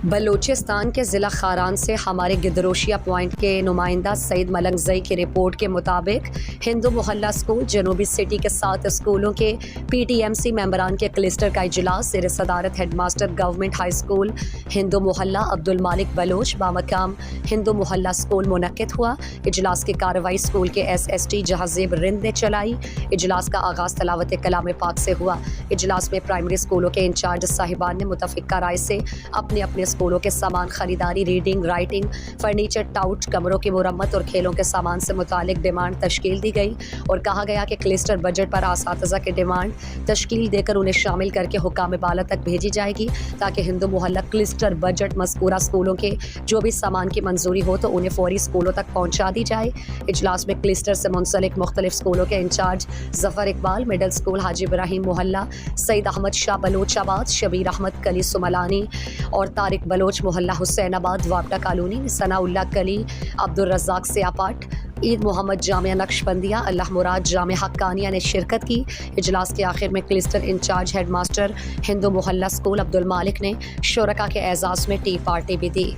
بلوچستان کے ضلع خاران سے ہمارے گدروشیا پوائنٹ کے نمائندہ سعید ملنگ زئی کی رپورٹ کے مطابق ہندو محلہ اسکول جنوبی سٹی کے 7 اسکولوں کے پی ٹی ایم سی ممبران کے کلسٹر کا اجلاس زیر صدارت head master government high school Hindu Mohalla Abdul Malik Baloch بامقام ہندو محلہ اسکول منعقد ہوا۔ اجلاس کی کارروائی اسکول کے ایس ٹی جہازیب رند نے چلائی۔ اجلاس کا آغاز تلاوت کلام پاک سے ہوا۔ اجلاس میں پرائمری اسکولوں کے انچارج صاحبان نے متفقہ رائے سے اپنے اسکولوں کے سامان خریداری، ریڈنگ، رائٹنگ، فرنیچر، ٹاؤٹ، کمروں کی مرمت اور کھیلوں کے سامان سے متعلق ڈیمانڈ تشکیل دی گئی اور کہا گیا کہ کلسٹر بجٹ پر اساتذہ کی ڈیمانڈ تشکیل دے کر انہیں شامل کر کے حکام بالا تک بھیجی جائے گی تاکہ ہندو محلہ کلسٹر بجٹ مذکورہ اسکولوں کے جو بھی سامان کی منظوری ہو تو انہیں فوری اسکولوں تک پہنچا دی جائے۔ اجلاس میں کلسٹر سے منسلک مختلف اسکولوں کے انچارج ظفر اقبال مڈل اسکول حاجی ابراہیم محلہ، سعید احمد شاہ بلوچ آباد، شبیر احمد کلی سملانی اور طارق بلوچ محلہ حسین آباد وابٹا کالونی، ثناء اللہ کلی، عبدالرزاق سیاپاٹ، عید محمد جامعہ نقشبندیہ، اللہ مراد جامعہ حقانیہ نے شرکت کی۔ اجلاس کے آخر میں کلسٹر انچارج ہیڈ ماسٹر ہندو محلہ اسکول عبدالمالک نے شرکاء کے اعزاز میں ٹی پارٹی بھی دی۔